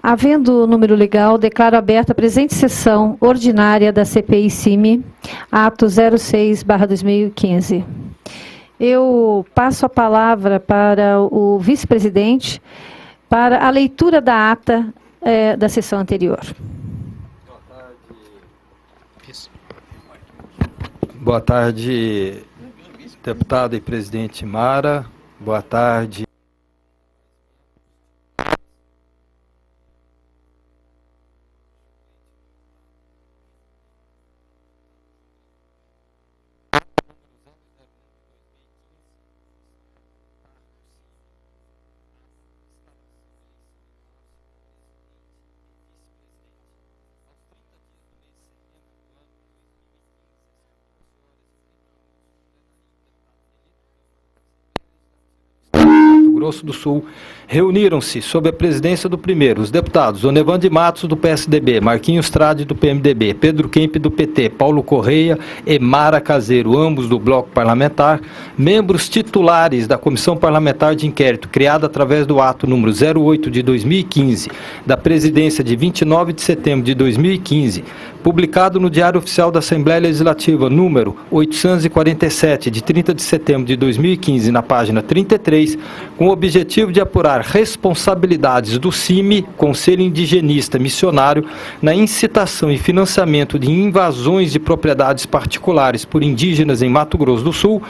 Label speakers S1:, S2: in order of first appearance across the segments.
S1: Havendo número legal, declaro aberta a presente sessão ordinária da CPI-CIMI, ato 06/2015. Eu passo a palavra para o vice-presidente para a leitura da ata da sessão anterior.
S2: Boa tarde, deputado e presidente Mara. Boa tarde. Grosso do Sul, reuniram-se sob a presidência do primeiro, os deputados Onevande Matos, do PSDB, Marquinhos Trade, do PMDB, Pedro Kemp, do PT, Paulo Correia e Mara Caseiro, ambos do bloco parlamentar, membros titulares da Comissão Parlamentar de Inquérito, criada através do ato número 08 de 2015, da presidência de 29 de setembro de 2015, publicado no Diário Oficial da Assembleia Legislativa, número 847, de 30 de setembro de 2015, na página 33, com o objetivo de apurar responsabilidades do CIMI, Conselho Indigenista Missionário, na incitação e financiamento de invasões de propriedades particulares por indígenas em Mato Grosso do Sul,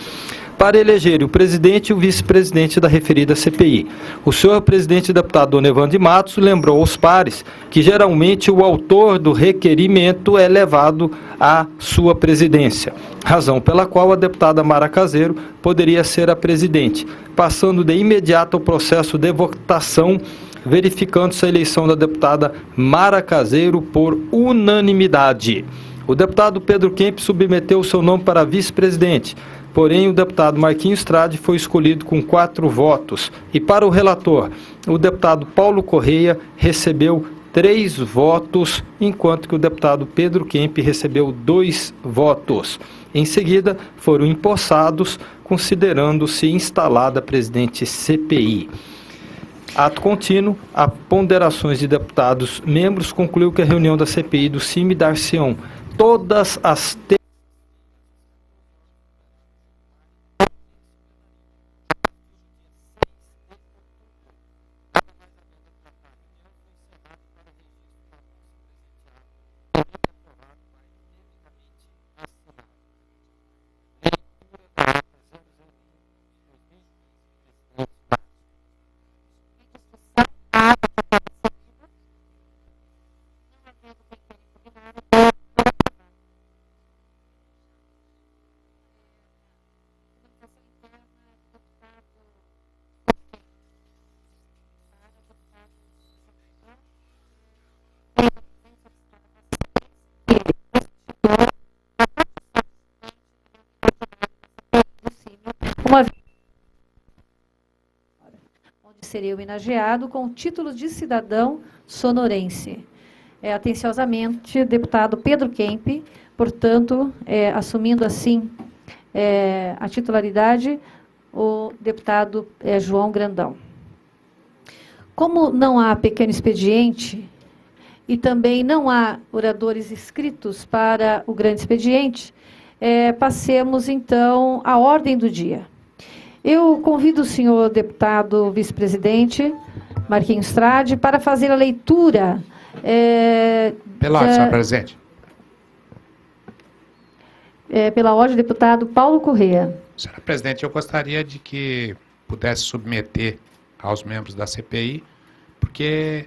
S2: para eleger o presidente e o vice-presidente da referida CPI. O senhor presidente deputado Onevande Matos lembrou aos pares que geralmente o autor do requerimento é levado à sua presidência, razão pela qual a deputada Mara Caseiro poderia ser a presidente, passando de imediato ao processo de votação, verificando-se a eleição da deputada Mara Caseiro por unanimidade. O deputado Pedro Kemp submeteu o seu nome para vice-presidente, porém o deputado Marquinhos Trade foi escolhido com 4 votos. E para o relator, o deputado Paulo Correia recebeu 3 votos, enquanto que o deputado Pedro Kemp recebeu 2 votos. Em seguida, foram empossados, considerando-se instalada a presidente CPI. Ato contínuo, a ponderações de deputados membros concluiu que a reunião da CPI do CIMI dar-se-ão todas as
S1: onde seria homenageado com o título de cidadão sonorense. Atenciosamente, deputado Pedro Kemp, portanto, assumindo assim a titularidade, o deputado João Grandão. Como não há pequeno expediente e também não há oradores inscritos para o grande expediente, passemos, então, à ordem do dia. Eu convido o senhor deputado vice-presidente Marquinhos Trade para fazer a leitura...
S3: Pela ordem, senhor presidente.
S1: Pela ordem, deputado Paulo Correia.
S3: Senhora presidente, eu gostaria de que pudesse submeter aos membros da CPI, porque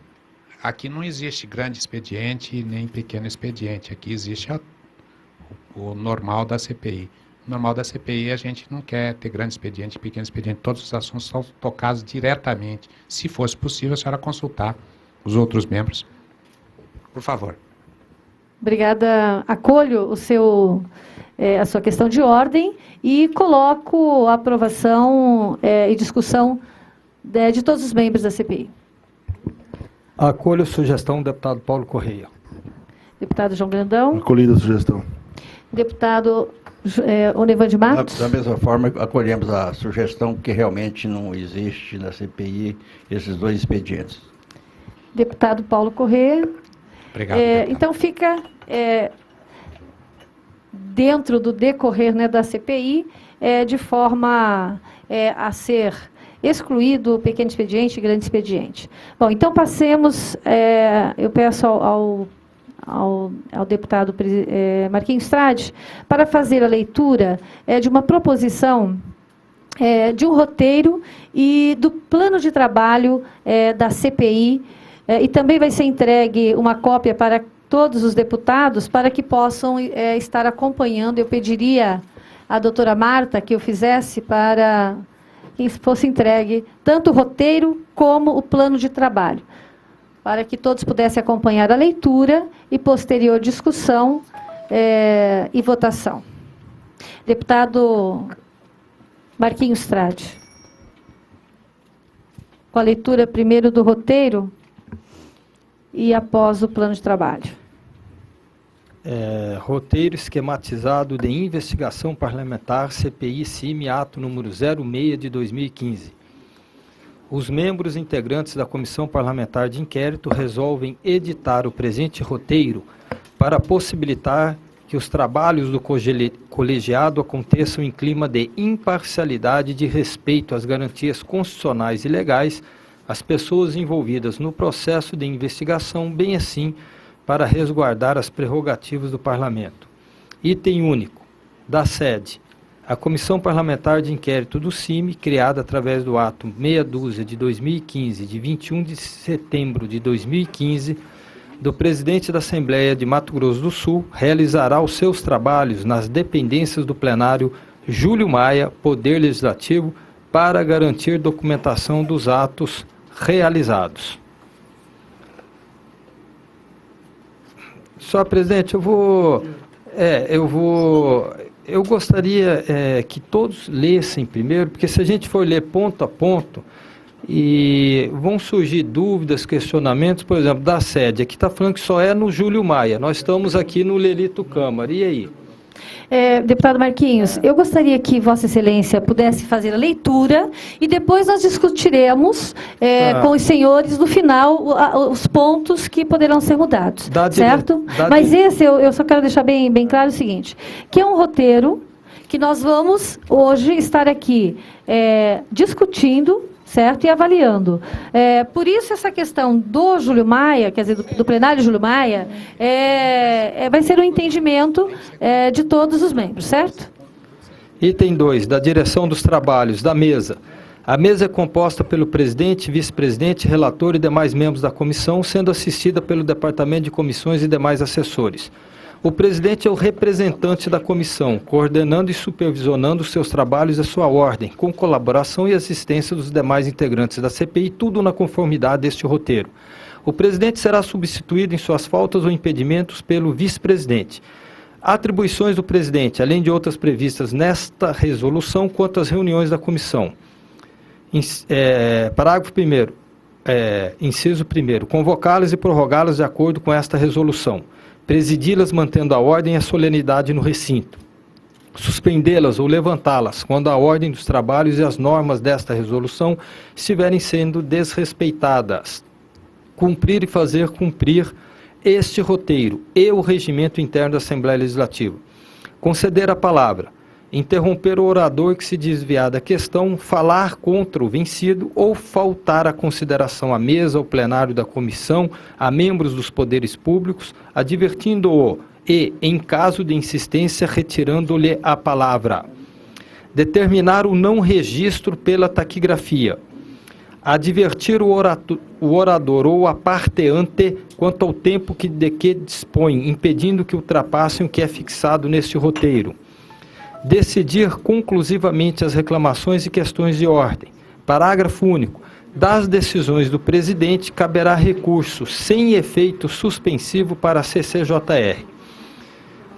S3: aqui não existe grande expediente nem pequeno expediente, aqui existe o normal da CPI. O normal da CPI, a gente não quer ter grande expediente, pequeno expediente, todos os assuntos são tocados diretamente. Se fosse possível, a senhora consultar os outros membros. Por favor.
S1: Obrigada. Acolho a sua questão de ordem e coloco a aprovação e discussão de todos os membros da CPI.
S2: Acolho a sugestão do deputado Paulo Correia.
S1: Deputado João Grandão.
S4: Acolhida a sugestão.
S1: Deputado Onevande Matos.
S4: Da mesma forma, acolhemos a sugestão que realmente não existe na CPI esses 2 expedientes.
S1: Deputado Paulo Correia.
S3: Obrigado, deputado.
S1: Então, fica dentro do decorrer, né, da CPI, de forma a ser excluído o pequeno expediente e grande expediente. Bom, então passemos, eu peço ao deputado Marquinhos Trade para fazer a leitura de uma proposição de um roteiro e do plano de trabalho da CPI, e também vai ser entregue uma cópia para todos os deputados para que possam estar acompanhando. Eu pediria à doutora Marta que eu fizesse para que fosse entregue tanto o roteiro como o plano de trabalho, para que todos pudessem acompanhar a leitura e posterior discussão e votação. Deputado Marquinhos Trade. Com a leitura primeiro do roteiro e após o plano de trabalho.
S2: Roteiro esquematizado de investigação parlamentar CPI-CIMI, ato número 06 de 2015. Os membros integrantes da Comissão Parlamentar de Inquérito resolvem editar o presente roteiro para possibilitar que os trabalhos do colegiado aconteçam em clima de imparcialidade e de respeito às garantias constitucionais e legais às pessoas envolvidas no processo de investigação, bem assim para resguardar as prerrogativas do Parlamento. Item único. Da sede. A Comissão Parlamentar de Inquérito do CIMI, criada através do ato 612 de 2015, de 21 de setembro de 2015, do presidente da Assembleia de Mato Grosso do Sul, realizará os seus trabalhos nas dependências do plenário Júlio Maia, Poder Legislativo, para garantir documentação dos atos realizados. Só, presidente, eu gostaria que todos lessem primeiro, porque se a gente for ler ponto a ponto, e vão surgir dúvidas, questionamentos, por exemplo, da sede. Aqui está falando que só é no Júlio Maia, nós estamos aqui no Lelito Câmara, e aí?
S1: Deputado Marquinhos, eu gostaria que Vossa Excelência pudesse fazer a leitura e depois nós discutiremos com os senhores, no final, os pontos que poderão ser mudados, certo? Mas esse, eu só quero deixar bem claro o seguinte, que é um roteiro que nós vamos hoje estar aqui discutindo, certo? E avaliando. Por isso, essa questão do Júlio Maia, quer dizer, do plenário Júlio Maia, vai ser um entendimento de todos os membros, certo?
S2: Item 2, da direção dos trabalhos, da mesa. A mesa é composta pelo presidente, vice-presidente, relator e demais membros da comissão, sendo assistida pelo departamento de comissões e demais assessores. O presidente é o representante da comissão, coordenando e supervisionando os seus trabalhos e a sua ordem, com colaboração e assistência dos demais integrantes da CPI, tudo na conformidade deste roteiro. O presidente será substituído em suas faltas ou impedimentos pelo vice-presidente. Atribuições do presidente, além de outras previstas nesta resolução, quanto às reuniões da comissão. Parágrafo 1º, inciso 1º, convocá-las e prorrogá-las de acordo com esta resolução. Presidi-las mantendo a ordem e a solenidade no recinto. Suspendê-las ou levantá-las quando a ordem dos trabalhos e as normas desta resolução estiverem sendo desrespeitadas. Cumprir e fazer cumprir este roteiro e o regimento interno da Assembleia Legislativa. Conceder a palavra. Interromper o orador que se desviar da questão, falar contra o vencido ou faltar à consideração à mesa, ao plenário da comissão, a membros dos poderes públicos, advertindo-o e, em caso de insistência, retirando-lhe a palavra. Determinar o não registro pela taquigrafia. Advertir o orador ou a parteante quanto ao tempo de que dispõe, impedindo que ultrapassem o que é fixado neste roteiro. Decidir conclusivamente as reclamações e questões de ordem. Parágrafo único. Das decisões do presidente, caberá recurso sem efeito suspensivo para a CCJR.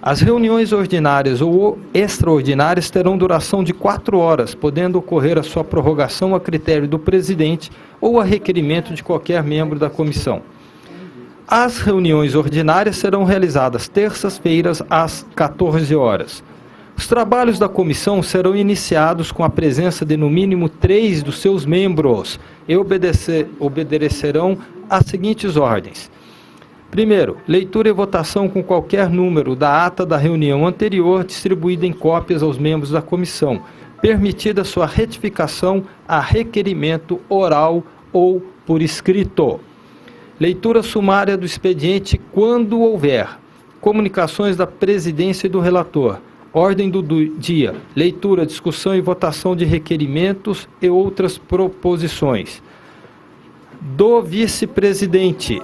S2: As reuniões ordinárias ou extraordinárias terão duração de 4 horas, podendo ocorrer a sua prorrogação a critério do presidente ou a requerimento de qualquer membro da comissão. As reuniões ordinárias serão realizadas terças-feiras às 14 horas. Os trabalhos da comissão serão iniciados com a presença de no mínimo 3 dos seus membros e obedecerão as seguintes ordens. Primeiro, leitura e votação com qualquer número da ata da reunião anterior distribuída em cópias aos membros da comissão, permitida sua retificação a requerimento oral ou por escrito. Leitura sumária do expediente quando houver. Comunicações da presidência e do relator. Ordem do dia. Leitura, discussão e votação de requerimentos e outras proposições. Do vice-presidente.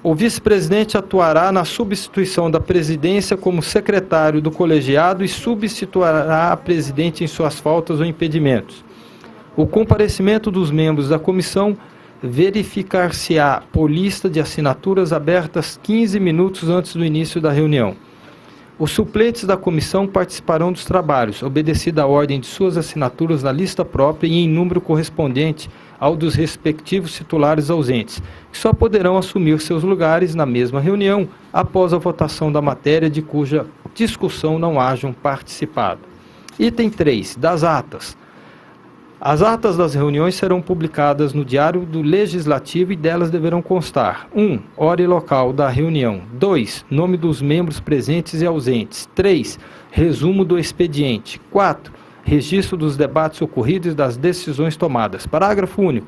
S2: O vice-presidente atuará na substituição da presidência como secretário do colegiado e substituirá a presidente em suas faltas ou impedimentos. O comparecimento dos membros da comissão verificar-se-á por lista de assinaturas abertas 15 minutos antes do início da reunião. Os suplentes da comissão participarão dos trabalhos, obedecida a ordem de suas assinaturas na lista própria e em número correspondente ao dos respectivos titulares ausentes, que só poderão assumir seus lugares na mesma reunião após a votação da matéria de cuja discussão não hajam participado. Item 3. Das atas. As atas das reuniões serão publicadas no Diário do Legislativo e delas deverão constar: 1. Hora e local da reunião. 2. Nome dos membros presentes e ausentes. 3. Resumo do expediente. 4. Registro dos debates ocorridos e das decisões tomadas. Parágrafo único.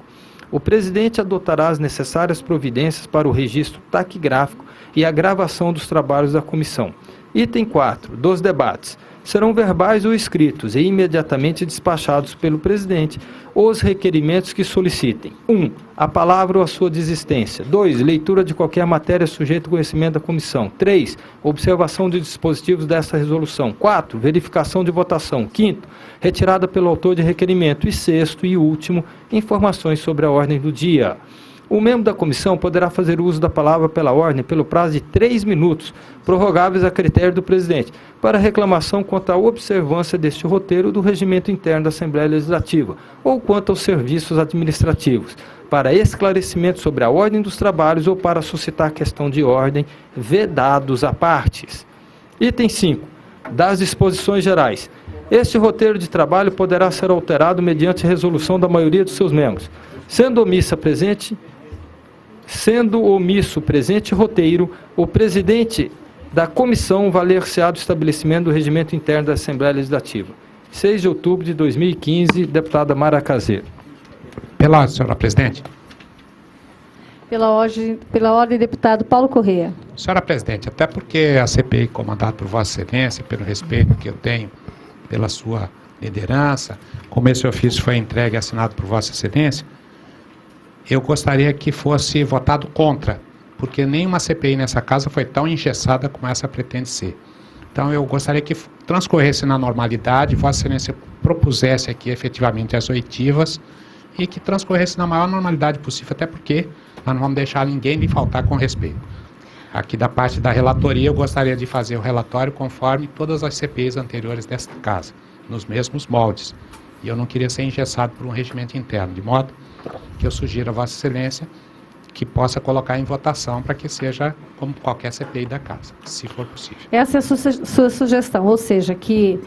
S2: O presidente adotará as necessárias providências para o registro taquigráfico e a gravação dos trabalhos da comissão. Item 4. Dos debates. Serão verbais ou escritos e imediatamente despachados pelo presidente os requerimentos que solicitem. 1. A palavra ou a sua desistência. 2. Leitura de qualquer matéria sujeita ao conhecimento da comissão. 3. Observação de dispositivos desta resolução. 4. Verificação de votação. 5. Retirada pelo autor de requerimento. E 6º e último, informações sobre a ordem do dia. O membro da comissão poderá fazer uso da palavra pela ordem pelo prazo de 3 minutos, prorrogáveis a critério do presidente, para reclamação quanto à observância deste roteiro do regimento interno da Assembleia Legislativa, ou quanto aos serviços administrativos, para esclarecimento sobre a ordem dos trabalhos ou para suscitar questão de ordem, vedados a partes. Item 5. Das disposições gerais. Este roteiro de trabalho poderá ser alterado mediante resolução da maioria dos seus membros. Sendo omisso presente roteiro, o presidente da comissão valer-se-á do estabelecimento do regimento interno da Assembleia Legislativa. 6 de outubro de 2015, deputada Mara Caseiro.
S3: Pela ordem, senhora presidente.
S1: Pela ordem, deputado Paulo Correia.
S3: Senhora presidente, até porque a CPI comandada por Vossa Excelência, pelo respeito que eu tenho pela sua liderança, como esse ofício foi entregue e assinado por Vossa Excelência, eu gostaria que fosse votado contra, porque nenhuma CPI nessa casa foi tão engessada como essa pretende ser. Então eu gostaria que transcorresse na normalidade, Vossa Excelência propusesse aqui efetivamente as oitivas e que transcorresse na maior normalidade possível, até porque nós não vamos deixar ninguém lhe faltar com respeito. Aqui da parte da relatoria eu gostaria de fazer o relatório conforme todas as CPIs anteriores desta casa, nos mesmos moldes. E eu não queria ser engessado por um regimento interno, de modo que eu sugiro a Vossa Excelência que possa colocar em votação para que seja como qualquer CPI da casa, se for possível.
S1: Essa é a sua sugestão, ou seja, que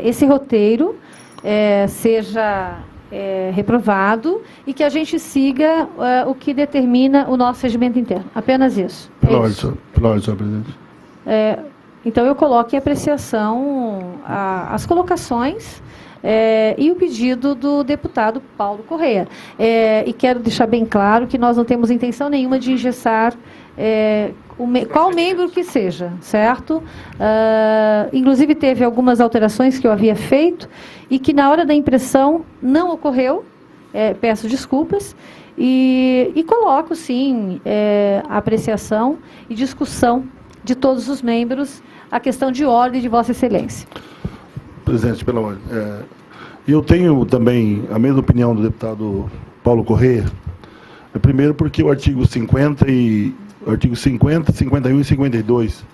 S1: esse roteiro seja reprovado e que a gente siga o que determina o nosso regimento interno. Apenas isso.
S4: Pela ordem, senhor presidente.
S1: Então, eu coloco em apreciação as colocações e o pedido do deputado Paulo Correia. E quero deixar bem claro que nós não temos intenção nenhuma de engessar qual membro que seja, certo? Inclusive, teve algumas alterações que eu havia feito e que, na hora da impressão, não ocorreu. Peço desculpas. E coloco, sim, a apreciação e discussão de todos os membros a questão de ordem de Vossa Excelência.
S4: Presidente, pela ordem. Eu tenho também a mesma opinião do deputado Paulo Correia. Primeiro porque o artigo 50, 51 e 52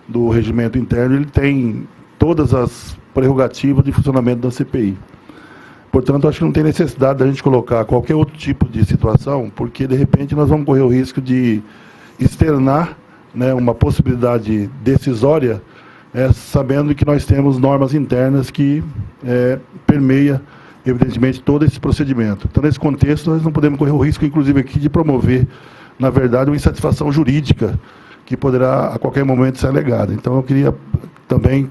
S4: do regimento interno, ele tem todas as prerrogativas de funcionamento da CPI. Portanto, acho que não tem necessidade da gente colocar qualquer outro tipo de situação, porque, de repente, nós vamos correr o risco de externar, né, uma possibilidade decisória, sabendo que nós temos normas internas que permeia evidentemente, todo esse procedimento. Então, nesse contexto, nós não podemos correr o risco, inclusive, aqui de promover, na verdade, uma insatisfação jurídica que poderá, a qualquer momento, ser alegada. Então, eu queria também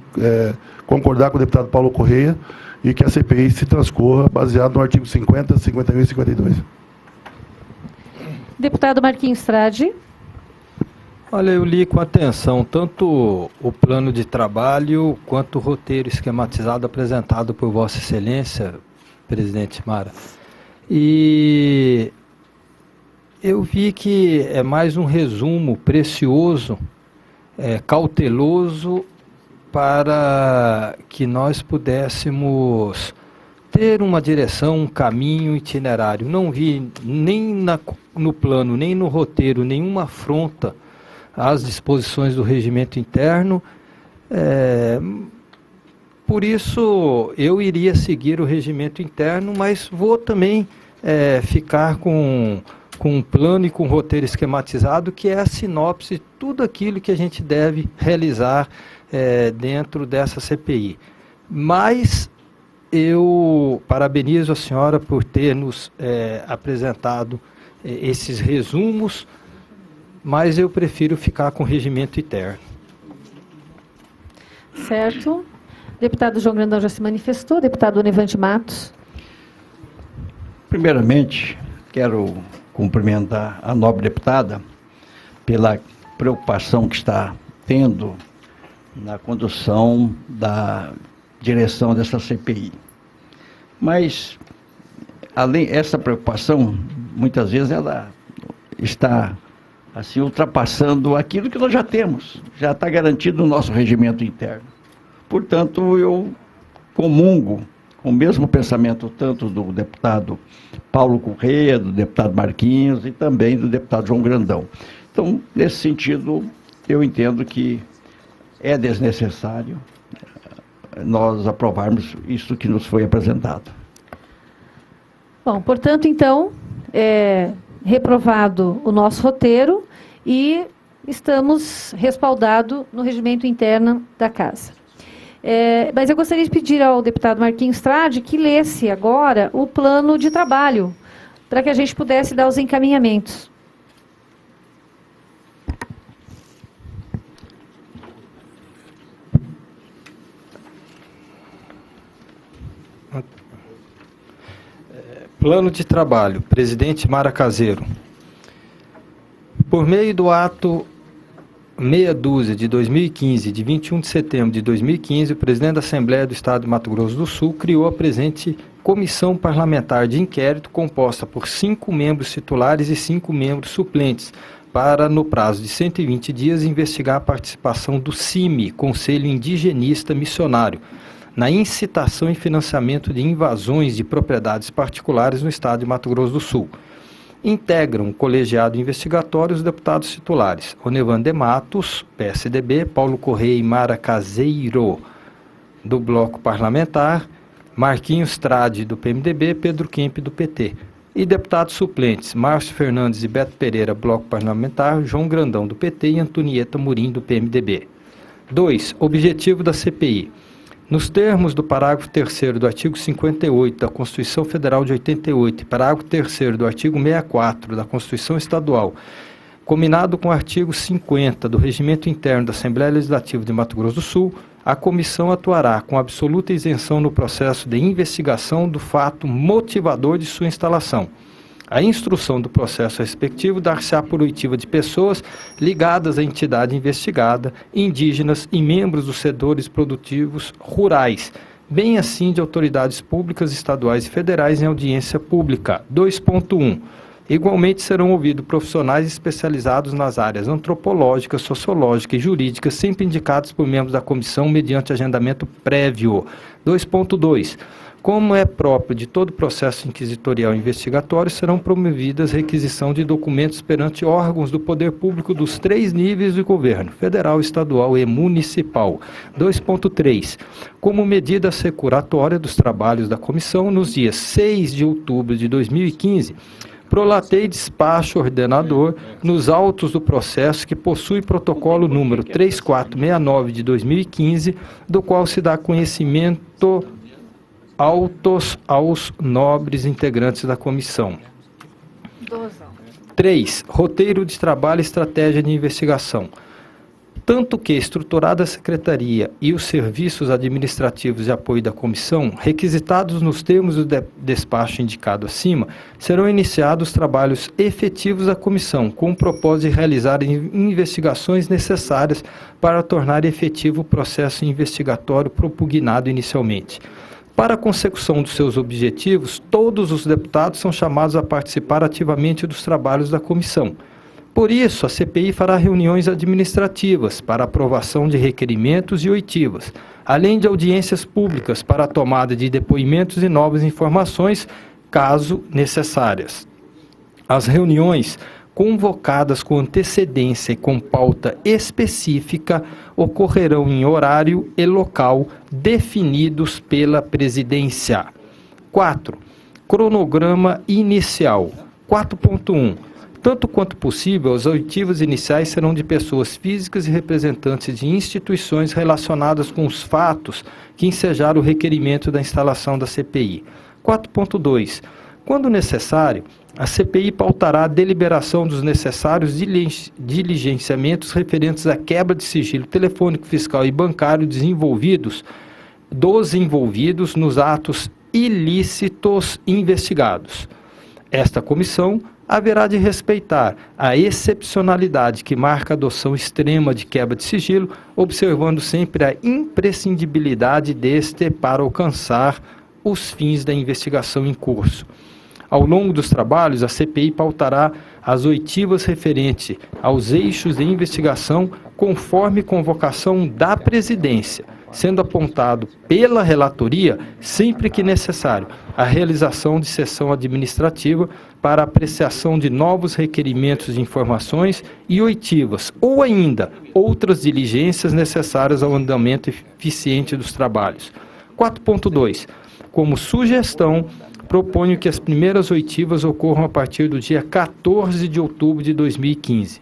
S4: concordar com o deputado Paulo Correia e que a CPI se transcorra baseado no artigo 50, 51 e 52.
S1: Deputado Marquinhos Trade.
S2: Olha, eu li com atenção tanto o plano de trabalho quanto o roteiro esquematizado apresentado por Vossa Excelência, presidente Mara. E eu vi que é mais um resumo precioso, cauteloso, para que nós pudéssemos ter uma direção, um caminho, um itinerário. Não vi nem no plano, nem no roteiro, nenhuma afronta às disposições do regimento interno. Por isso, eu iria seguir o regimento interno, mas vou também ficar com um plano e com um roteiro esquematizado, que é a sinopse de tudo aquilo que a gente deve realizar dentro dessa CPI. Mas eu parabenizo a senhora por ter nos apresentado esses resumos, mas eu prefiro ficar com o regimento interno.
S1: Certo. Deputado João Grandão já se manifestou. Deputado Onevande Matos.
S5: Primeiramente, quero cumprimentar a nobre deputada pela preocupação que está tendo na condução da direção dessa CPI. Mas, além dessa preocupação, muitas vezes ela está assim ultrapassando aquilo que nós já temos, já está garantido no nosso regimento interno. Portanto, eu comungo com o mesmo pensamento tanto do deputado Paulo Correia, do deputado Marquinhos e também do deputado João Grandão. Então, nesse sentido, eu entendo que é desnecessário nós aprovarmos isso que nos foi apresentado.
S1: Bom, portanto, então, reprovado o nosso roteiro e estamos respaldados no regimento interno da Casa. Mas eu gostaria de pedir ao deputado Marquinhos Trade que lesse agora o plano de trabalho, para que a gente pudesse dar os encaminhamentos.
S2: Plano de trabalho, presidente Mara Caseiro. Por meio do ato meia dúzia de 2015, de 21 de setembro de 2015, o presidente da Assembleia do Estado de Mato Grosso do Sul criou a presente comissão parlamentar de inquérito composta por 5 membros titulares e 5 membros suplentes, para, no prazo de 120 dias, investigar a participação do CIMI, Conselho Indigenista Missionário, na incitação e financiamento de invasões de propriedades particulares no estado de Mato Grosso do Sul. Integram o colegiado investigatório os deputados titulares: Onevande Matos, PSDB, Paulo Correia e Mara Caseiro, do Bloco Parlamentar, Marquinhos Trade, do PMDB, Pedro Kemp, do PT. E deputados suplentes: Márcio Fernandes e Beto Pereira, Bloco Parlamentar, João Grandão, do PT e Antonieta Murim, do PMDB. 2. Objetivo da CPI. Nos termos do parágrafo 3º do artigo 58 da Constituição Federal de 88 e parágrafo 3º do artigo 64 da Constituição Estadual, combinado com o artigo 50 do Regimento Interno da Assembleia Legislativa de Mato Grosso do Sul, a comissão atuará com absoluta isenção no processo de investigação do fato motivador de sua instalação. A instrução do processo respectivo dar-se-á por oitiva de pessoas ligadas à entidade investigada, indígenas e membros dos setores produtivos rurais, bem assim de autoridades públicas estaduais e federais em audiência pública. 2.1. Igualmente serão ouvidos profissionais especializados nas áreas antropológica, sociológica e jurídica, sempre indicados por membros da comissão mediante agendamento prévio. 2.2. Como é próprio de todo processo inquisitorial e investigatório, serão promovidas requisição de documentos perante órgãos do poder público dos 3 níveis de governo, federal, estadual e municipal. 2.3. Como medida securatória dos trabalhos da comissão, nos dias 6 de outubro de 2015, prolatei despacho ordenador nos autos do processo que possui protocolo número 3469 de 2015, do qual se dá conhecimento autos aos nobres integrantes da comissão. 3. Roteiro de trabalho e estratégia de investigação. Tanto que, estruturada a Secretaria e os serviços administrativos de apoio da comissão, requisitados nos termos do despacho indicado acima, serão iniciados os trabalhos efetivos da comissão, com o propósito de realizar investigações necessárias para tornar efetivo o processo investigatório propugnado inicialmente. Para a consecução dos seus objetivos, todos os deputados são chamados a participar ativamente dos trabalhos da comissão. Por isso, a CPI fará reuniões administrativas para aprovação de requerimentos e oitivas, além de audiências públicas para a tomada de depoimentos e novas informações, caso necessárias. As reuniões, convocadas com antecedência e com pauta específica, ocorrerão em horário e local definidos pela presidência. 4. Cronograma inicial. 4.1. Tanto quanto possível, as oitivas iniciais serão de pessoas físicas e representantes de instituições relacionadas com os fatos que ensejaram o requerimento da instalação da CPI. 4.2. Quando necessário, a CPI pautará a deliberação dos necessários diligenciamentos referentes à quebra de sigilo telefônico, fiscal e bancário dos envolvidos nos atos ilícitos investigados. Esta comissão haverá de respeitar a excepcionalidade que marca a adoção extrema de quebra de sigilo, observando sempre a imprescindibilidade deste para alcançar os fins da investigação em curso. Ao longo dos trabalhos, a CPI pautará as oitivas referentes aos eixos de investigação conforme convocação da presidência, sendo apontado pela relatoria, sempre que necessário, a realização de sessão administrativa para apreciação de novos requerimentos de informações e oitivas, ou ainda outras diligências necessárias ao andamento eficiente dos trabalhos. 4.2. Como sugestão, proponho que as primeiras oitivas ocorram a partir do dia 14 de outubro de 2015.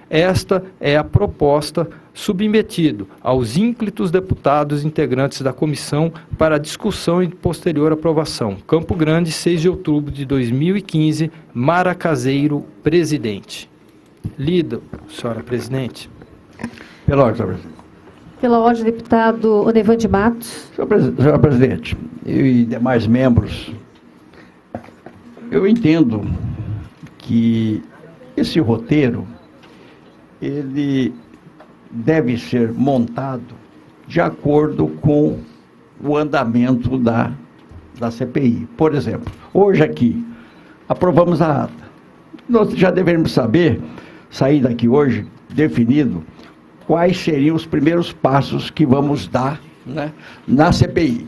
S2: Esta é a proposta submetido aos ínclitos deputados integrantes da comissão para discussão e posterior aprovação. Campo Grande, 6 de outubro de 2015, Mara Caseiro, presidente. Lido, senhora presidente.
S5: Pela ordem, senhor presidente.
S1: Pela ordem, deputado Onevande Matos.
S5: Senhor presidente, eu e demais membros, eu entendo que esse roteiro, ele deve ser montado de acordo com o andamento da CPI. Por exemplo, hoje aqui, aprovamos a ata. Nós já devemos sair daqui hoje, definido, quais seriam os primeiros passos que vamos dar, né, na CPI.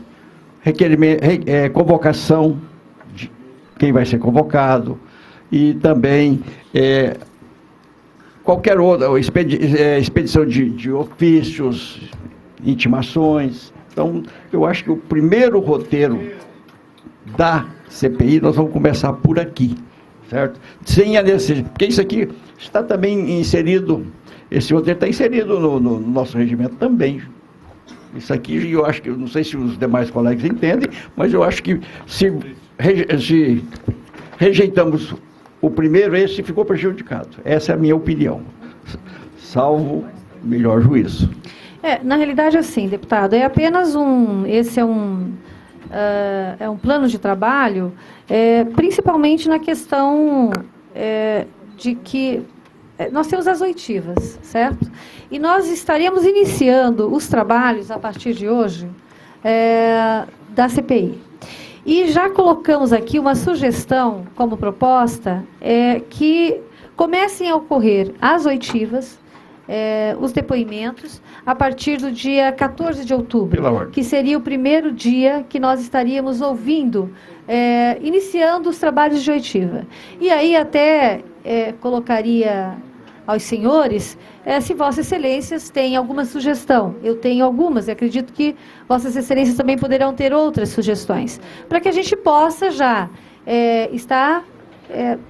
S5: Convocação de quem vai ser convocado e também qualquer outra, expedição de ofícios, intimações. Então, eu acho que o primeiro roteiro da CPI, nós vamos começar por aqui, certo? Sem a necessidade, porque isso aqui está também inserido, esse roteiro está inserido no nosso regimento também. Isso aqui, eu acho que, não sei se os demais colegas entendem, mas eu acho que se rejeitamos o primeiro, esse ficou prejudicado. Essa é a minha opinião, salvo melhor juízo.
S1: Na realidade, assim, deputado, é apenas esse é um plano de trabalho, principalmente na questão de que nós temos as oitivas, certo? E nós estaremos iniciando os trabalhos, a partir de hoje, da CPI. E já colocamos aqui uma sugestão como proposta, que comecem a ocorrer as oitivas, os depoimentos, a partir do dia 14 de outubro, que seria o primeiro dia que nós estaríamos ouvindo, iniciando os trabalhos de oitiva. E aí até colocaria aos senhores, se Vossas Excelências têm alguma sugestão. Eu tenho algumas, e acredito que Vossas Excelências também poderão ter outras sugestões, para que a gente possa já estar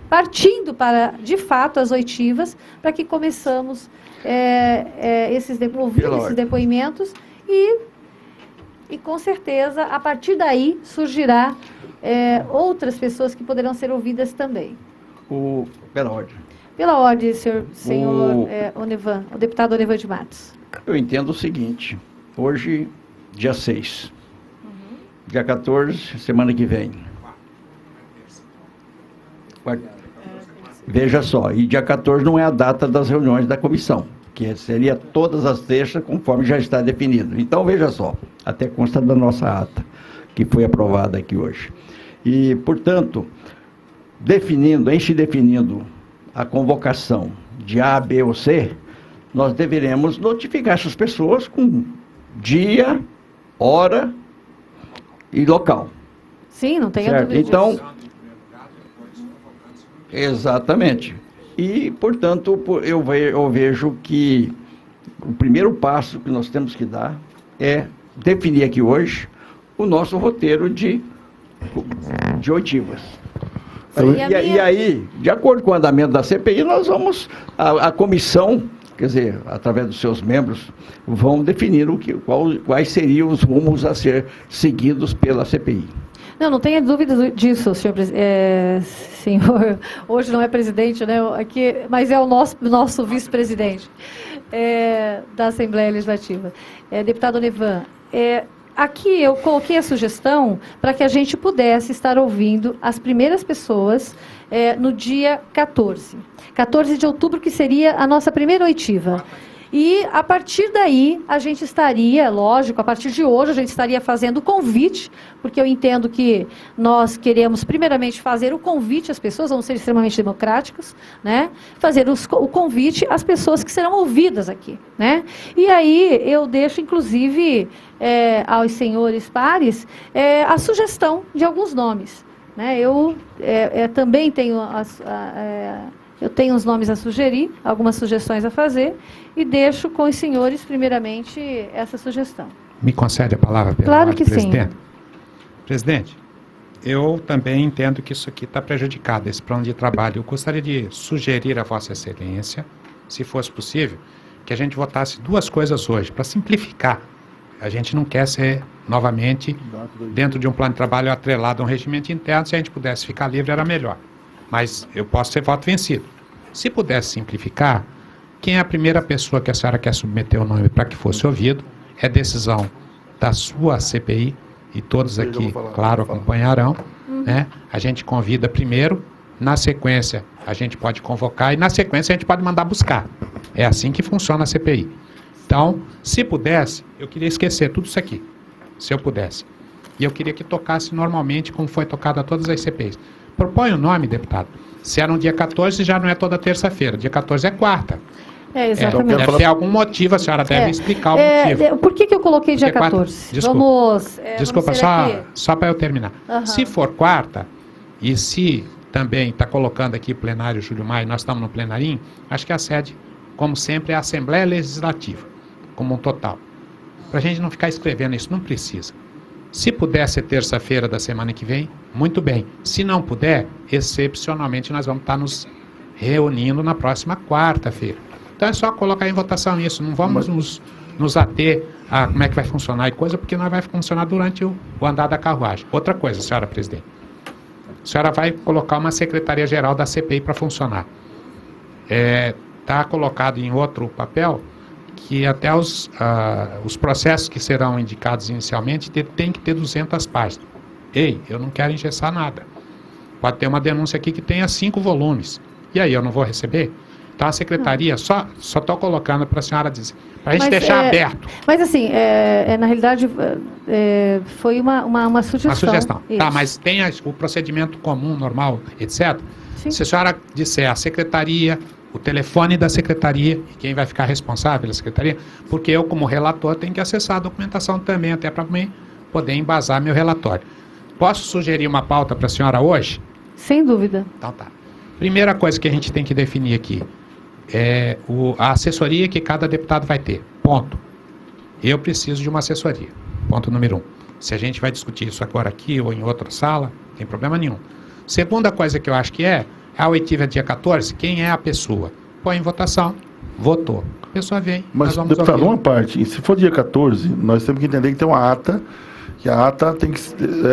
S1: partindo para, de fato, as oitivas, para que começamos esses depoimentos e E com certeza, a partir daí, surgirá outras pessoas que poderão ser ouvidas também.
S5: Pela ordem.
S1: Pela ordem, senhor Onevan, o deputado Onevan de Matos.
S5: Eu entendo o seguinte, hoje, dia 6, dia 14, semana que vem. Veja só, e dia 14 não é a data das reuniões da comissão, que seria todas as terças, conforme já está definido. Então, veja só, até consta da nossa ata, que foi aprovada aqui hoje. E, portanto, definindo a convocação de A, B ou C, nós deveremos notificar essas pessoas com dia, hora e local.
S1: Sim, não tenha
S5: Certo?
S1: dúvida disso.
S5: Então, exatamente. E, portanto, eu vejo que o primeiro passo que nós temos que dar é definir aqui hoje o nosso roteiro de oitivas. E aí, de acordo com o andamento da CPI, nós vamos, a comissão, quer dizer, através dos seus membros, vão definir quais seriam os rumos a ser seguidos pela CPI.
S1: Não tenha dúvida disso, senhor. Hoje não é presidente, né? Aqui, mas é o nosso vice-presidente da Assembleia Legislativa. Deputado Onevan, aqui eu coloquei a sugestão para que a gente pudesse estar ouvindo as primeiras pessoas no dia 14 de outubro, que seria a nossa primeira oitiva. E, a partir daí, a gente estaria, lógico, a partir de hoje, a gente estaria fazendo o convite, porque eu entendo que nós queremos, primeiramente, fazer o convite às pessoas, vamos ser extremamente democráticos, né? Fazer o convite às pessoas que serão ouvidas aqui, né? E aí, eu deixo, inclusive, aos senhores pares, a sugestão de alguns nomes, né? Eu também tenho eu tenho uns nomes a sugerir, algumas sugestões a fazer, e deixo com os senhores, primeiramente, essa sugestão.
S3: Me concede a palavra,
S1: claro que
S3: presidente?
S1: Sim.
S3: Presidente, eu também entendo que isso aqui está prejudicado, esse plano de trabalho. Eu gostaria de sugerir a Vossa Excelência, se fosse possível, que a gente votasse duas coisas hoje, para simplificar. A gente não quer ser, novamente, dentro de um plano de trabalho atrelado a um regimento interno. Se a gente pudesse ficar livre, era melhor. Mas eu posso ser voto vencido. Se pudesse simplificar, quem é a primeira pessoa que a senhora quer submeter o nome para que fosse ouvido, é decisão da sua CPI, e todos aqui, claro, acompanharão. Né? A gente convida primeiro, na sequência a gente pode convocar, e na sequência a gente pode mandar buscar. É assim que funciona a CPI. Então, se pudesse, eu queria esquecer tudo isso aqui, se eu pudesse. E eu queria que tocasse normalmente, como foi tocado a todas as CPIs. Propõe o nome, deputado. Se era no dia 14, já não é toda terça-feira. Dia 14 é quarta.
S1: Exatamente.
S3: Deve ter algum motivo, a senhora deve explicar o motivo.
S1: Por que eu coloquei dia 14?
S3: Desculpa, só para eu terminar. Se for quarta, e se também está colocando aqui plenário Júlio Maia, nós estamos no plenarinho, acho que a sede, como sempre, é a Assembleia Legislativa, como um total. Para a gente não ficar escrevendo isso, não precisa. Se puder ser terça-feira da semana que vem, muito bem. Se não puder, excepcionalmente nós vamos estar nos reunindo na próxima quarta-feira. Então é só colocar em votação isso, não vamos nos ater a como é que vai funcionar e coisa, porque não vai funcionar durante o andar da carruagem. Outra coisa, senhora presidente, a senhora vai colocar uma secretaria-geral da CPI para funcionar. Está colocado em outro papel que até os processos que serão indicados inicialmente tem que ter 200 páginas. Ei, eu não quero engessar nada. Pode ter uma denúncia aqui que tenha 5 volumes. E aí, eu não vou receber? Então, a secretaria, só estou colocando para a senhora dizer, para a gente deixar aberto.
S1: Mas, assim, na realidade, foi uma sugestão.
S3: Uma sugestão.
S1: Isso.
S3: Tá, mas tem o procedimento comum, normal, etc.
S1: Sim.
S3: Se a senhora disser a secretaria, o telefone da secretaria, e quem vai ficar responsável pela secretaria, porque eu, como relator, tenho que acessar a documentação também, até para poder embasar meu relatório. Posso sugerir uma pauta para a senhora hoje?
S1: Sem dúvida.
S3: Então tá. Primeira coisa que a gente tem que definir aqui é a assessoria que cada deputado vai ter. Ponto. Eu preciso de uma assessoria. Ponto número 1. Se a gente vai discutir isso agora aqui ou em outra sala, não tem problema nenhum. Segunda coisa que eu acho que a oitiva dia 14, quem é a pessoa? Põe em votação. votou. A pessoa vem,
S4: Mas,
S3: nós vamos
S4: deputado,
S3: ouvir.
S4: uma parte, se for dia 14, nós temos que entender que tem uma ata, que a ata tem que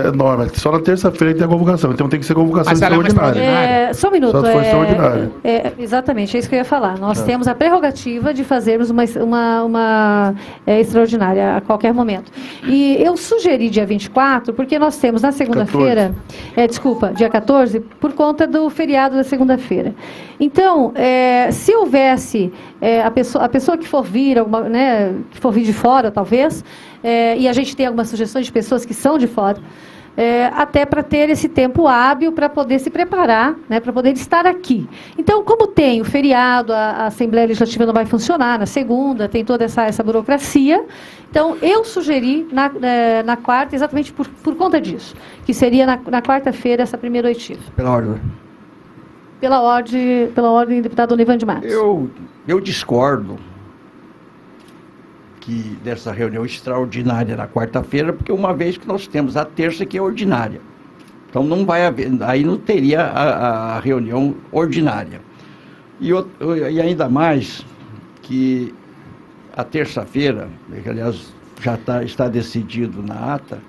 S4: é norma, que só na terça-feira tem a convocação, então tem que ser convocação
S3: Mas ela é uma
S4: extraordinária.
S1: Só um minuto.
S4: Só se for extraordinário.
S1: Exatamente, é isso que eu ia falar. Nós temos a prerrogativa de fazermos uma extraordinária a qualquer momento. E eu sugeri dia 24, porque nós temos na segunda-feira, dia 14, por conta do feriado da segunda-feira. Então, se houvesse a pessoa que for vir, que for vir de fora, talvez, e a gente tem algumas sugestões de pessoas que são de fora, até para ter esse tempo hábil para poder se preparar, para poder estar aqui. Então, como tem o feriado, a Assembleia Legislativa não vai funcionar na segunda, tem toda essa burocracia, então eu sugeri na quarta, exatamente por conta disso, que seria na quarta-feira essa primeira oitiva.
S5: Pela ordem.
S1: Pela ordem, deputado Onevande Matos.
S5: Eu discordo dessa reunião extraordinária na quarta-feira, porque uma vez que nós temos a terça que é ordinária. Então não vai haver, aí não teria a reunião ordinária. E ainda mais que a terça-feira, que aliás já está decidido na ata,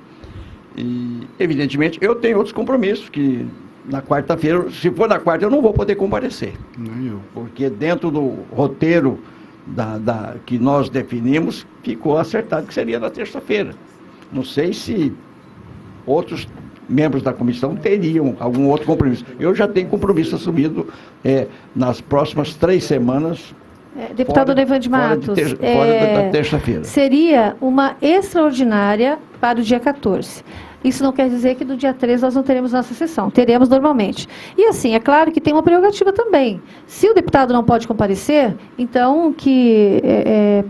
S5: e evidentemente eu tenho outros compromissos que na quarta-feira, se for na quarta eu não vou poder comparecer.
S4: Nem eu.
S5: Porque dentro do roteiro que nós definimos, ficou acertado que seria na terça-feira. Não sei se outros membros da comissão teriam algum outro compromisso. Eu já tenho compromisso assumido nas próximas 3 semanas.
S1: Deputado Onevande Matos,
S5: fora da terça-feira.
S1: Seria uma extraordinária para o dia 14. Isso não quer dizer que do dia 13 nós não teremos nossa sessão. Teremos normalmente. E assim, é claro que tem uma prerrogativa também. Se o deputado não pode comparecer, então que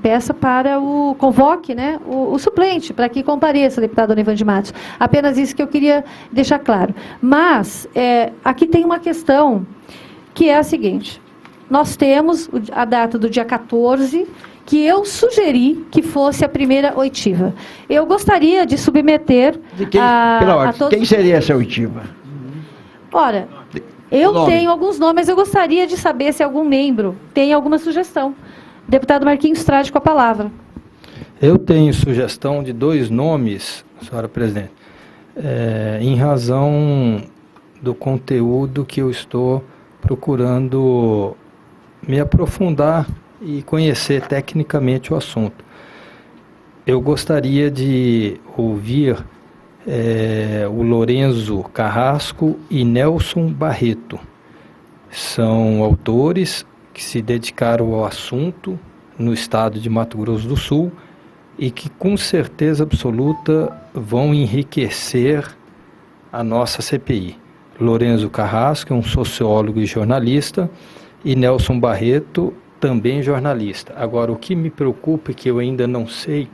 S1: peça para convoque, o suplente, para que compareça, deputado Onevande Matos. Apenas isso que eu queria deixar claro. Mas, aqui tem uma questão que é a seguinte. Nós temos a data do dia 14, que eu sugeri que fosse a primeira oitiva. Eu gostaria de submeter
S5: a todos... Quem seria essa oitiva?
S1: Ora, eu tenho alguns nomes, eu gostaria de saber se algum membro tem alguma sugestão. Deputado Marquinhos Trade com a palavra.
S2: Eu tenho sugestão de 2 nomes, senhora presidente, em razão do conteúdo que eu estou procurando me aprofundar e conhecer tecnicamente o assunto. Eu gostaria de ouvir o Lourenço Carrasco e Nelson Barreto. São autores que se dedicaram ao assunto no estado de Mato Grosso do Sul e que com certeza absoluta vão enriquecer a nossa CPI. Lourenço Carrasco é um sociólogo e jornalista, e Nelson Barreto, também jornalista. Agora, o que me preocupa é que eu ainda não sei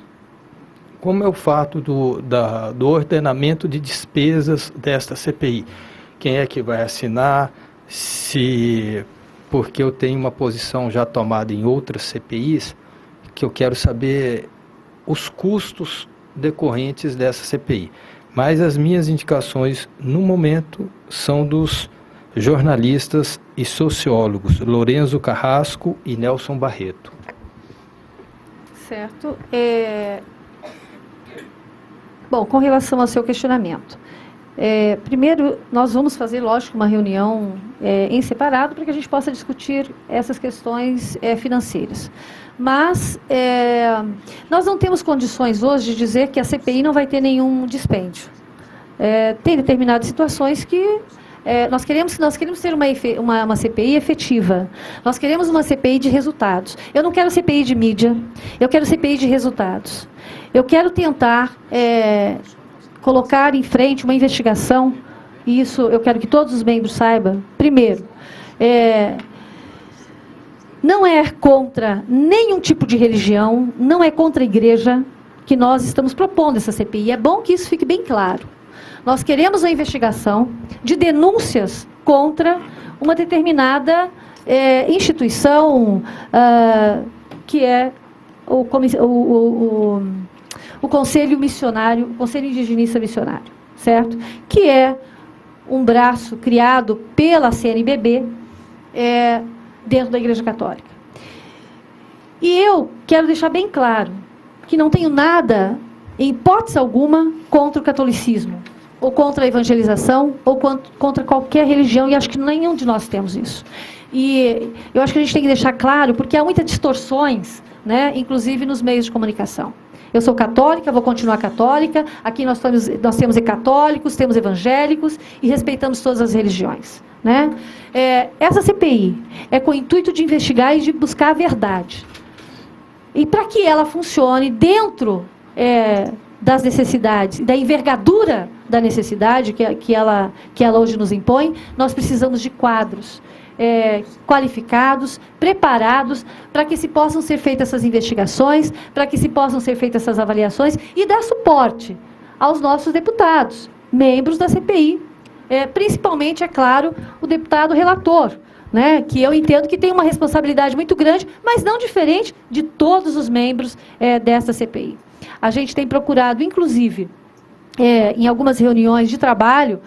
S2: como é o fato do ordenamento de despesas desta CPI. Quem é que vai assinar? Porque eu tenho uma posição já tomada em outras CPIs, que eu quero saber os custos decorrentes dessa CPI. Mas as minhas indicações, no momento, são dos jornalistas e sociólogos Lourenço Carrasco e Nelson Barreto.
S1: Certo. Bom, com relação ao seu questionamento, primeiro nós vamos fazer, lógico, uma reunião em separado para que a gente possa discutir essas questões financeiras. Mas nós não temos condições hoje de dizer que a CPI não vai ter nenhum dispêndio. Tem determinadas situações que nós queremos ter uma CPI efetiva. Nós queremos uma CPI de resultados. Eu não quero CPI de mídia, eu quero CPI de resultados. Eu quero tentar colocar em frente uma investigação, e isso eu quero que todos os membros saibam. Primeiro, não é contra nenhum tipo de religião, não é contra a igreja que nós estamos propondo essa CPI. É bom que isso fique bem claro. Nós queremos a investigação de denúncias contra uma determinada instituição que é o Conselho Missionário, o Conselho Indigenista Missionário, certo? Que é um braço criado pela CNBB dentro da Igreja Católica. E eu quero deixar bem claro que não tenho nada, em hipótese alguma, contra o catolicismo, ou contra a evangelização, ou contra qualquer religião, e acho que nenhum de nós temos isso. E eu acho que a gente tem que deixar claro, porque há muitas distorções, né, inclusive nos meios de comunicação. Eu sou católica, vou continuar católica, aqui nós temos católicos, temos evangélicos, e respeitamos todas as religiões. Né? Essa CPI é com o intuito de investigar e de buscar a verdade. E para que ela funcione dentro das necessidades, da envergadura da necessidade que ela hoje nos impõe, nós precisamos de quadros qualificados, preparados, para que se possam ser feitas essas investigações, para que se possam ser feitas essas avaliações e dar suporte aos nossos deputados, membros da CPI. Principalmente, é claro, o deputado relator, né, que eu entendo que tem uma responsabilidade muito grande, mas não diferente de todos os membros dessa CPI. A gente tem procurado, inclusive, em algumas reuniões de trabalho,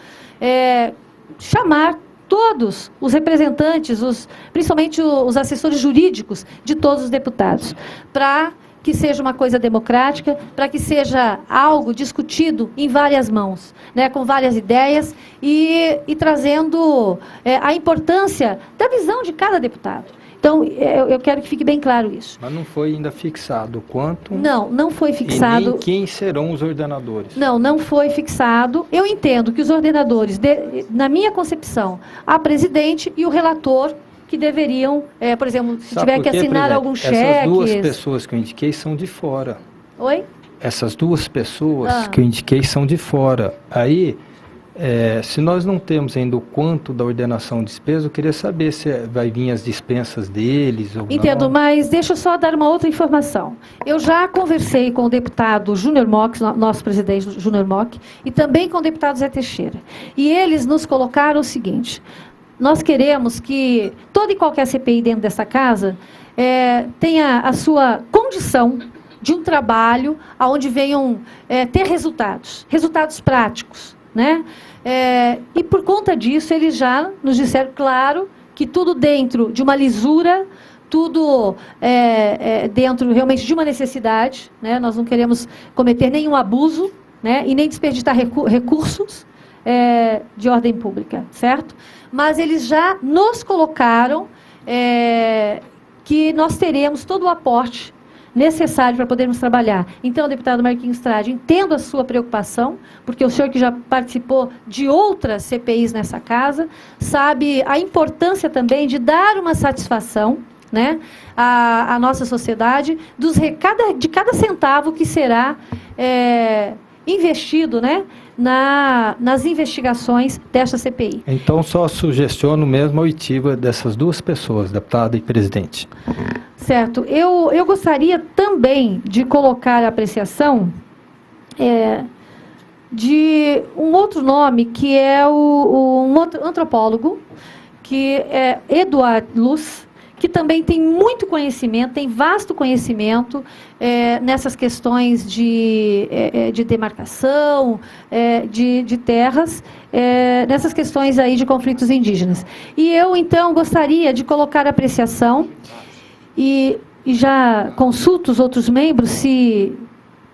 S1: chamar todos os representantes, principalmente os assessores jurídicos de todos os deputados, para que seja uma coisa democrática, para que seja algo discutido em várias mãos, né, com várias ideias e trazendo a importância da visão de cada deputado. Então, eu quero que fique bem claro isso.
S2: Mas não foi ainda fixado quanto...
S1: Não foi fixado...
S2: E nem quem serão os ordenadores.
S1: Não foi fixado. Eu entendo que os ordenadores, na minha concepção, a presidente e o relator, que deveriam, por exemplo, se tiver que assinar algum cheque...
S2: Essas duas pessoas que eu indiquei são de fora.
S1: Oi?
S2: Essas duas pessoas que eu indiquei são de fora. Aí, se nós não temos ainda o quanto da ordenação de despesa, eu queria saber se vai vir as dispensas deles ou não.
S1: Entendo, mas deixa eu só dar uma outra informação. Eu já conversei com o deputado Júnior Mock, nosso presidente Júnior Mock, e também com o deputado Zé Teixeira. E eles nos colocaram o seguinte: nós queremos que toda e qualquer CPI dentro dessa casa tenha a sua condição de um trabalho onde venham ter resultados práticos, né? E por conta disso, eles já nos disseram, claro, que tudo dentro de uma lisura, tudo dentro realmente de uma necessidade, né? Nós não queremos cometer nenhum abuso, né? E nem desperdiçar recursos de ordem pública, certo? Mas eles já nos colocaram que nós teremos todo o aporte necessário para podermos trabalhar. Então, deputado Marquinhos Trade, entendo a sua preocupação, porque o senhor que já participou de outras CPIs nessa casa, sabe a importância também de dar uma satisfação, né, à nossa sociedade de cada centavo que será investido, né, nas investigações desta CPI.
S2: Então, só sugestiono mesmo a oitiva dessas duas pessoas, deputada e presidente.
S1: Certo. Eu gostaria também de colocar a apreciação de um outro nome, que é um outro antropólogo, que é Eduard Luz, que também tem muito conhecimento, tem vasto conhecimento nessas questões de demarcação, de terras, nessas questões aí de conflitos indígenas. E eu, então, gostaria de colocar a apreciação e já consulto os outros membros se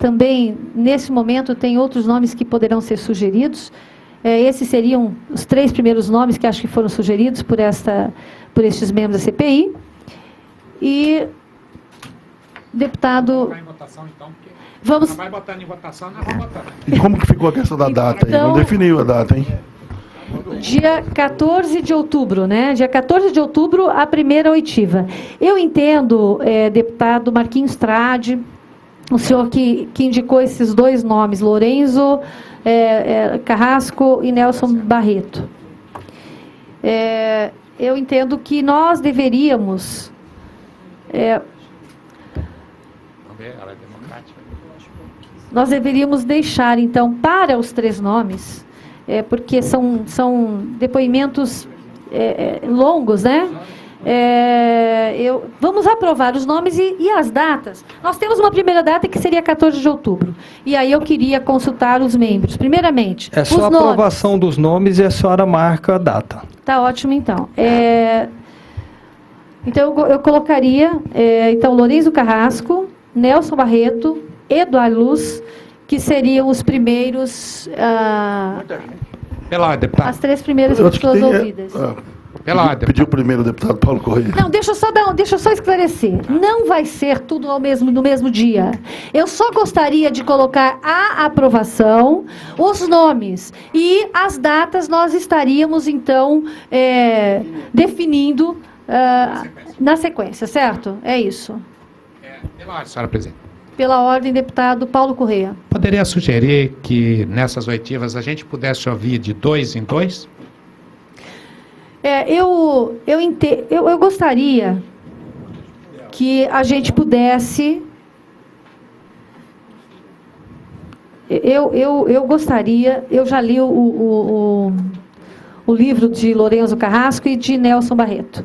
S1: também, nesse momento, tem outros nomes que poderão ser sugeridos. Esses seriam os 3 primeiros nomes que acho que foram sugeridos por estes membros da CPI. E, deputado...
S3: Vai em votação, então, porque
S1: vamos...
S3: não vai botar em votação, nós vamos botar.
S4: E como que ficou a questão da data aí? Não definiu a data, hein?
S1: Dia 14 de outubro, né? Dia 14 de outubro, a primeira oitiva. Eu entendo, deputado Marquinhos Trade, o senhor que indicou esses 2 nomes, Lorenzo Carrasco e Nelson Barreto. Eu entendo que nós deveríamos... Nós deveríamos deixar, então, para os 3 nomes, porque são depoimentos longos, né? Vamos aprovar os nomes e as datas. Nós temos uma primeira data que seria 14 de outubro. E aí eu queria consultar os membros. Primeiramente,
S2: é só a aprovação dos nomes e a senhora marca a data.
S1: Tá ótimo, então. Então, eu colocaria, então, Lourenço Carrasco, Nelson Barreto, Eduardo Luz, que seriam os primeiros,
S3: Pela ordem, deputado.
S1: as 3 primeiras
S4: Eu acho que
S1: pessoas
S4: tem,
S1: ouvidas.
S3: Pela ordem.
S4: Pediu primeiro o deputado Paulo Correia.
S1: Não, deixa eu só esclarecer. Não vai ser tudo no mesmo dia. Eu só gostaria de colocar a aprovação, os nomes e as datas nós estaríamos, então, definindo na sequência, certo? É isso.
S3: Pela ordem, senhora presidente.
S1: Pela ordem, deputado Paulo Correia.
S3: Poderia sugerir que nessas oitivas a gente pudesse ouvir de 2 em 2?
S1: Eu gostaria que a gente pudesse. Eu gostaria. Eu já li o livro de Lourenço Carrasco e de Nelson Barreto.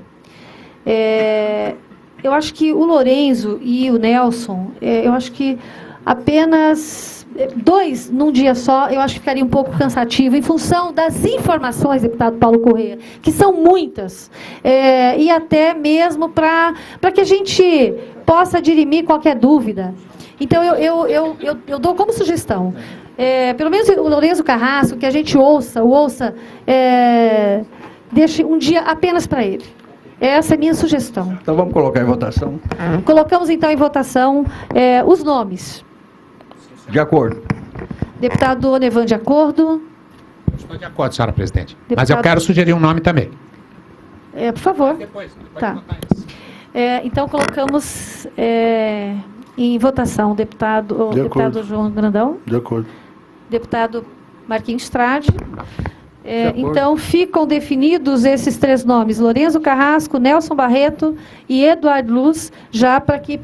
S1: Eu acho que o Lourenço e o Nelson, eu acho que apenas 2 num dia só, eu acho que ficaria um pouco cansativo, em função das informações, deputado Paulo Correia, que são muitas, e até mesmo para que a gente possa dirimir qualquer dúvida. Então, eu dou como sugestão, pelo menos o Lourenço Carrasco, que a gente ouça, deixe um dia apenas para ele. Essa é a minha sugestão.
S5: Então vamos colocar em votação.
S1: Colocamos, então, em votação os nomes.
S5: De acordo.
S1: Deputado Onevan, de acordo?
S3: Estou de acordo, senhora presidente. Mas
S1: Deputado-
S3: eu quero sugerir um nome também.
S1: Por favor.
S3: Depois
S1: Tá.
S3: botar isso.
S1: Então, colocamos em votação o deputado
S4: acordo.
S1: João Grandão,
S4: De acordo.
S1: deputado Marquinhos Strade.
S5: acordo.
S1: Então, ficam definidos esses 3 nomes, Lourenço Carrasco, Nelson Barreto e Eduardo Luz, já para que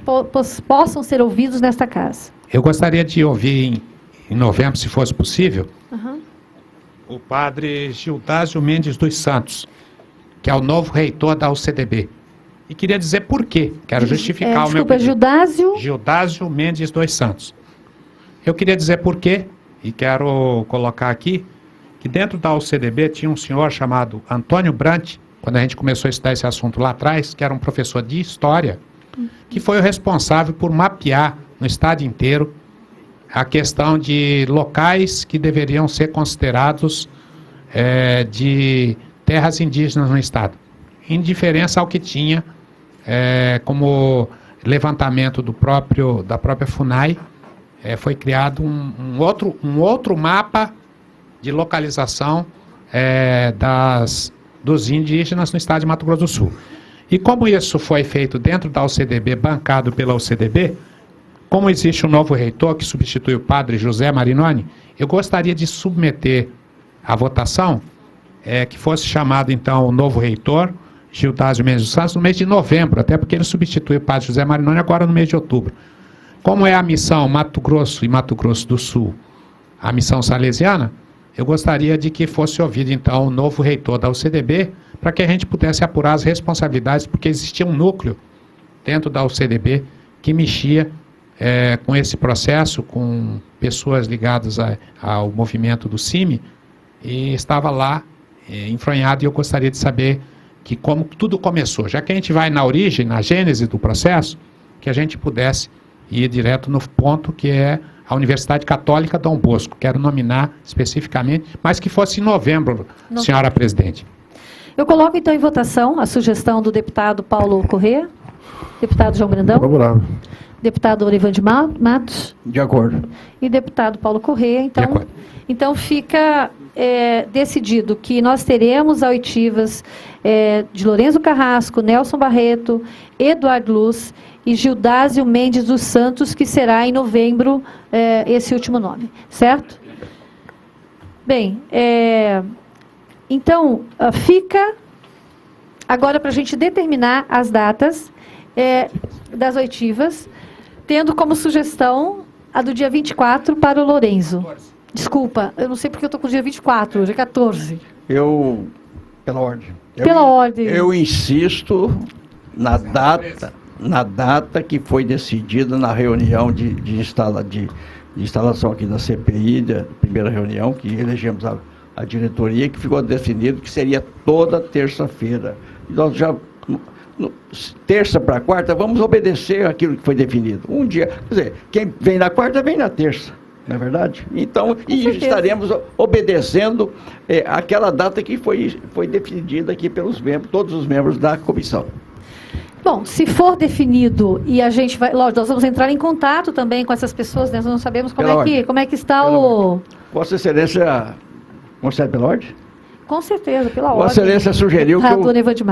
S1: possam ser ouvidos nesta casa.
S3: Eu gostaria de ouvir em novembro, se fosse possível,
S1: Uhum.
S3: o padre Gildásio Mendes dos Santos, que é o novo reitor da UCDB. E queria dizer por quê. Quero justificar o meu
S1: Desculpa,
S3: pedido.
S1: Gildásio.
S3: Gildásio Mendes dos Santos. Eu queria dizer por quê, e quero colocar aqui, que dentro da UCDB tinha um senhor chamado Antônio Brant, quando a gente começou a estudar esse assunto lá atrás, que era um professor de História, que foi o responsável por mapear no estado inteiro a questão de locais que deveriam ser considerados de terras indígenas no estado, em diferença ao que tinha como levantamento da própria FUNAI, foi criado um outro mapa de localização dos indígenas no estado de Mato Grosso do Sul. E como isso foi feito dentro da UCDB, bancado pela UCDB, como existe um novo reitor que substitui o padre José Marinoni, eu gostaria de submeter à votação que fosse chamado, então, o novo reitor, Gildásio Mendes dos Santos, no mês de novembro, até porque ele substitui o padre José Marinoni agora no mês de outubro. Como é a missão Mato Grosso e Mato Grosso do Sul, a missão salesiana, eu gostaria de que fosse ouvido, então, o novo reitor da UCDB, para que a gente pudesse apurar as responsabilidades, porque existia um núcleo dentro da UCDB que mexia com esse processo, com pessoas ligadas ao movimento do CIMI, e estava lá enfronhado, e eu gostaria de saber que como tudo começou, já que a gente vai na origem, na gênese do processo, que a gente pudesse ir direto no ponto que é a Universidade Católica Dom Bosco. Quero nominar especificamente, mas que fosse em novembro, senhora presidente.
S1: Eu coloco, então, em votação a sugestão do deputado Paulo Correia, deputado João Grandão,
S4: Favorável.
S1: deputado Onevan de Matos
S5: De acordo.
S1: e deputado Paulo Correia.
S3: De acordo.
S1: Então fica decidido que nós teremos oitivas de Lourenço Carrasco, Nelson Barreto, Eduardo Luz e Gildásio Mendes dos Santos, que será em novembro esse último nome, certo? Bem, então fica agora para a gente determinar as datas das oitivas, tendo como sugestão a do dia 24 para o Lourenço. Desculpa, eu não sei porque eu estou com o dia 24, hoje é 14.
S5: Pela ordem.
S1: Pela ordem.
S5: Eu insisto na data que foi decidida na reunião de instalação aqui da CPI, da primeira reunião, que elegemos a diretoria, que ficou definido que seria toda terça-feira. Nós já terça para quarta, vamos obedecer aquilo que foi definido. Um dia, quer dizer, quem vem na quarta, vem na terça. Não é verdade? Então, estaremos obedecendo aquela data que foi definida aqui pelos membros, todos os membros da comissão.
S1: Bom, se for definido e a gente vai, lógico, nós vamos entrar em contato também com essas pessoas, né? Nós não sabemos como é que está o...
S5: Vossa Excelência, concede pela ordem?
S1: Com certeza, pela ordem.
S5: Vossa Excelência sugeriu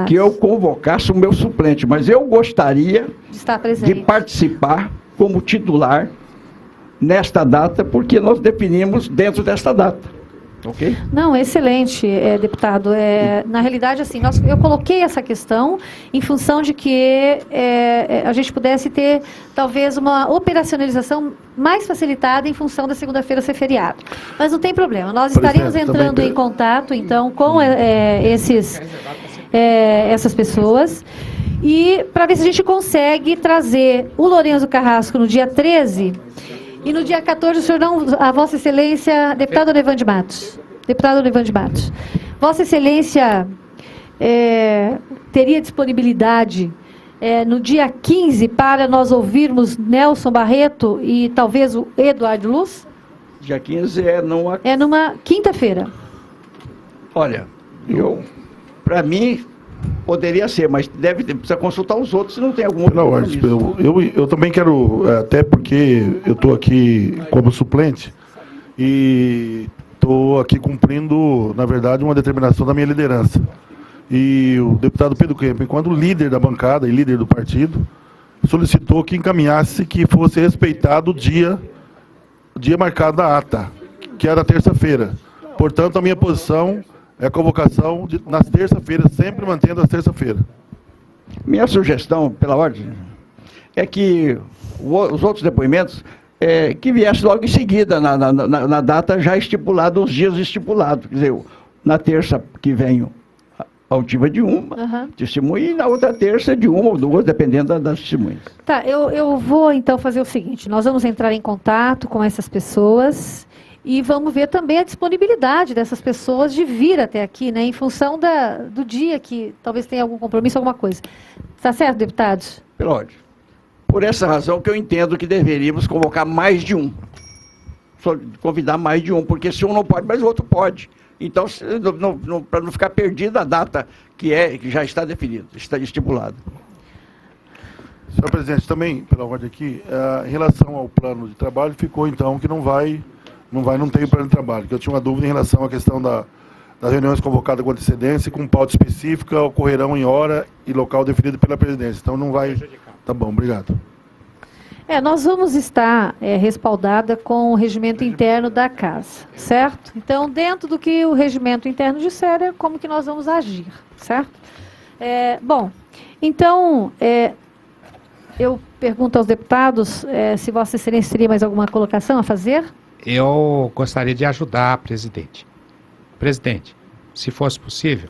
S5: que eu convocasse o meu suplente, mas eu gostaria
S1: de estar presente,
S5: de participar como titular nesta data, porque nós definimos dentro desta data. Ok?
S1: Não, excelente, deputado. Na realidade, assim, eu coloquei essa questão em função de que a gente pudesse ter, talvez, uma operacionalização mais facilitada em função da segunda-feira ser feriado. Mas não tem problema, nós estaremos entrando em contato, então, com essas pessoas, e para ver se a gente consegue trazer o Lourenço Carrasco no dia 13... E no dia 14, o senhor a Vossa Excelência, deputado Onevande Matos. Deputado Onevande Matos. Vossa Excelência teria disponibilidade no dia 15 para nós ouvirmos Nelson Barreto e talvez o Eduardo Luz?
S5: Dia 15 é numa...
S1: É numa quinta-feira.
S5: Olha, para mim... Poderia ser, mas precisa consultar os outros se não tem algum outro
S4: compromisso. Eu também quero, até porque eu estou aqui como suplente e estou aqui cumprindo, na verdade, uma determinação da minha liderança. E o deputado Pedro Kemp, enquanto líder da bancada e líder do partido, solicitou que encaminhasse que fosse respeitado o dia marcado na ata, que era terça-feira. Portanto, a minha posição é a convocação nas terça-feiras, sempre mantendo as terça-feiras.
S5: Minha sugestão, pela ordem, é que os outros depoimentos, que viessem logo em seguida, na data já estipulada, os dias estipulados. Quer dizer, na terça que vem, a altiva de uma testemunha, e na outra terça de uma ou duas, dependendo das testemunhas.
S1: Tá, eu vou então fazer o seguinte, nós vamos entrar em contato com essas pessoas... E vamos ver também a disponibilidade dessas pessoas de vir até aqui, né? Em função do dia que talvez tenha algum compromisso, alguma coisa. Está certo, deputados?
S5: Pela ordem. Por essa razão que eu entendo que deveríamos convocar mais de um. Convidar mais de um, porque se um não pode, mas o outro pode. Então, para não ficar perdida a data que já está definida, está estipulada.
S4: Senhor presidente, também, pela ordem aqui, em relação ao plano de trabalho, ficou então que não tem plano de trabalho, que eu tinha uma dúvida em relação à questão das reuniões convocadas com antecedência e com pauta específica ocorrerão em hora e local definido pela presidência. Então não vai... Tá bom, obrigado.
S1: Nós vamos estar respaldada com o regimento interno da casa, certo? Então, dentro do que o regimento interno disser, é como que nós vamos agir, certo? Bom, então, eu pergunto aos deputados se Vossa Excelência teria mais alguma colocação a fazer?
S3: Eu gostaria de ajudar a presidente. Presidente, se fosse possível,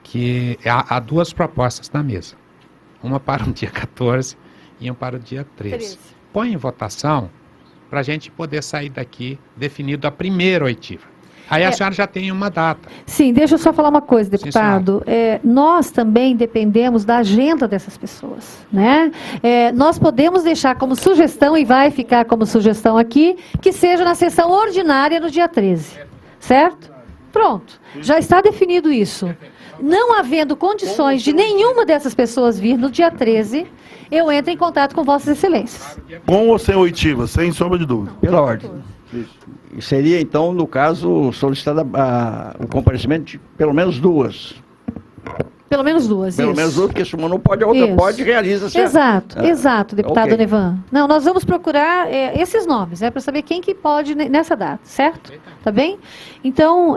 S3: que há duas propostas na mesa. Uma para o dia 14 e uma para o dia 13. Põe em votação para a gente poder sair daqui definido a primeira oitiva. Aí a senhora já tem uma data.
S1: Sim, deixa eu só falar uma coisa, deputado. Nós também dependemos da agenda dessas pessoas, né? Nós podemos deixar como sugestão, e vai ficar como sugestão aqui, que seja na sessão ordinária no dia 13, certo? Pronto, já está definido isso. Não havendo condições de nenhuma dessas pessoas vir no dia 13, eu entro em contato com Vossas Excelências.
S4: Com ou sem oitiva, sem sombra de dúvida.
S5: Pela ordem. Seria, então, no caso, solicitado o comparecimento de pelo menos duas.
S1: Pelo menos duas,
S5: Pelo menos duas, porque se uma não pode, a outra pode e realiza-se.
S1: Exato, deputado Onevan. Não, nós vamos procurar esses nomes, para saber quem que pode nessa data, certo? Tá bem? Então,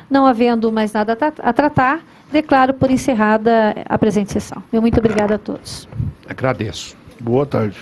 S1: não havendo mais nada a tratar, declaro por encerrada a presente sessão. Muito obrigada a todos.
S3: Agradeço.
S4: Boa tarde.